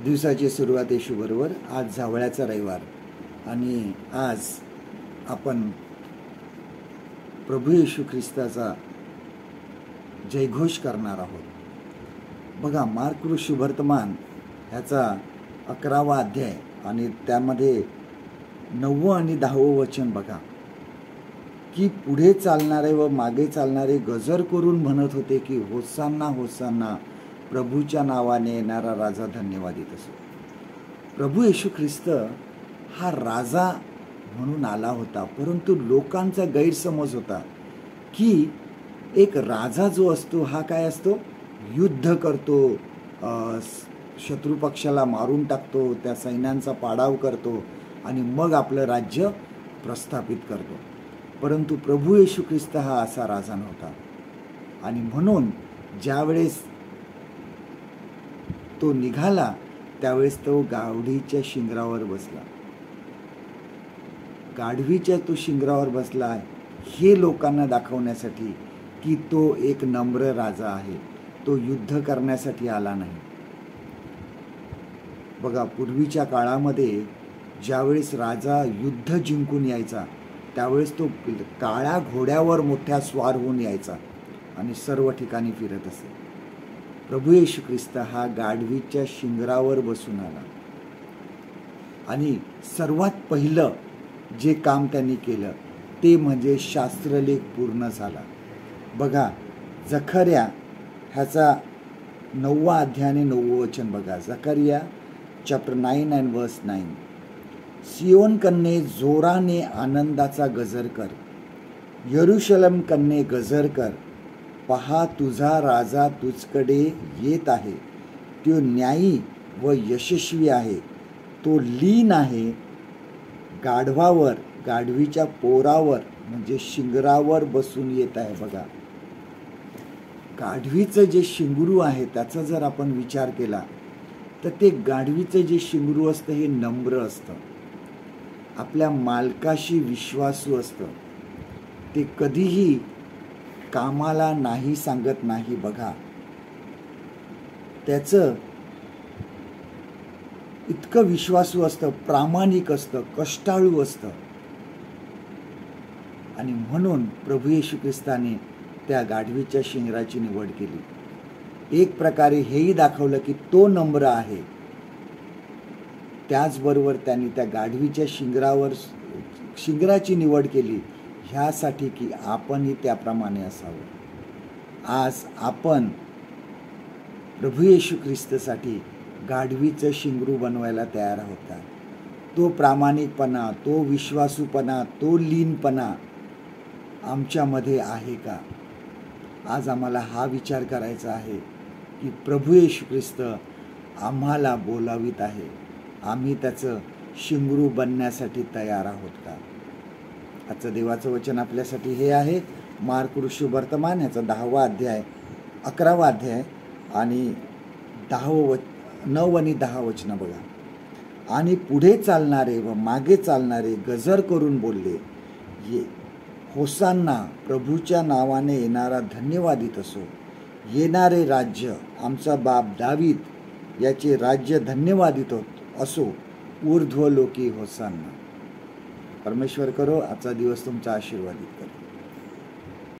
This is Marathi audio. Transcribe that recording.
दिवसाची सुरुवात येशूबरोबर. आज जावळ्याचा रविवार आणि आज आपण प्रभू येशू ख्रिस्ताचा जयघोष करणार आहोत. बघा, मार्क शुभवर्तमान ह्याचा 11वा अध्याय आणि त्यामध्ये 9 आणि 10 वचन बघा की पुढे चालणारे व मागे चालणारे गजर करून म्हणत होते की होसान्ना होसान्ना, प्रभूच्या नावाने येणारा राजा धन्यवादित असो. प्रभू येशू ख्रिस्त हा राजा म्हणून आला होता, परंतु लोकांचा गैरसमज होता की एक राजा जो असतो हा काय असतो, युद्ध करतो, शत्रू पक्षाला मारून टाकतो, त्या सैन्यांचा पाडाव करतो आणि मग आपलं राज्य प्रस्थापित करतो. परंतु प्रभू येशू ख्रिस्त हा असा राजा नव्हता. आणि म्हणून ज्यावेळेस तो निघाला त्यावेळेस तो गाढवीच्या शिंगरावर बसला. गाढवीच्या तो शिंगरावर बसला हे लोकांना दाखवण्यासाठी की तो एक नम्र राजा आहे, तो युद्ध करण्यासाठी आला नाही. बघा, पूर्वीच्या काळामध्ये ज्यावेळेस राजा युद्ध जिंकून यायचा त्यावेळेस तो काळ्या घोड्यावर मोठ्या स्वार होऊन यायचा आणि सर्व ठिकाणी फिरत असे. प्रभू येशू ख्रिस्त हा गाढवीच्या शिंगरावर बसून आला आणि सर्वात पहिलं जे काम त्यांनी केलं ते म्हणजे शास्त्रलेख पूर्ण झाला. बघा, जकर्या ह्याचा 9वा अध्याय 9 वचन बघा. जकर्या चॅप्टर 9 and verse 9. सियोन कन्ये जोराने आनंदाचा गजर कर, यरूशलेम कन्ये गजर कर, पहा तुझा राजा तुझकडे येत आहे, तो न्यायी व यशस्वी आहे, तो लीन आहे, गाढवावर, गाढवीच्या पोरावर म्हणजे शिंगरावर बसून येत आहे. बघा, गाढवीचं जे शिंगरू आहे त्याचा जर आपण विचार केला तर ते गाढवीचं जे शिंगरू असतं हे नम्र असतं, आपल्या मालकाशी विश्वासू असतं, ते कधीही कामाला नाही सांगत नाही. बघा, त्याचं इतकं विश्वासू असतं, प्रामाणिक असतं, कष्टाळू असतं. आणि म्हणून प्रभू येशू ख्रिस्ताने त्या गाढवीच्या शिंगराची निवड केली. एक प्रकारे हेही दाखवलं की तो नम्र आहे. त्याचबरोबर त्यांनी त्या गाढवीच्या शिंगराची निवड केली ह्यासाठी की आपणही त्याप्रमाणे असावं. आज आपण प्रभू येशू ख्रिस्तसाठी गाढवीचं शिंगरू बनवायला तयार आहोत का? तो प्रामाणिकपणा, तो विश्वासूपणा, तो लीनपणा आमच्यामध्ये आहे का? आज आम्हाला हा विचार करायचा आहे की प्रभू येशू ख्रिस्त आम्हाला बोलावित आहे, आम्ही त्याचं शिंगरू बनण्यासाठी तयार आहोत का? आजचं देवाचं वचन आपल्यासाठी हे आहे, मार्क शुभवर्तमान ह्याचा 10वा अध्याय 11वा अध्याय आणि 9 आणि 10 वचनं बघा. आणि पुढे चालणारे व मागे चालणारे गजर करून बोलले, ये होसान्ना, प्रभूच्या नावाने येणारा धन्यवादित असो, येणारे राज्य आमचा बाप दावीद याचे राज्य धन्यवादित असो, ऊर्ध्वलोकी होसान्ना. परमेश्वर करो आजचा दिवस तुमचा आशीर्वादित करो.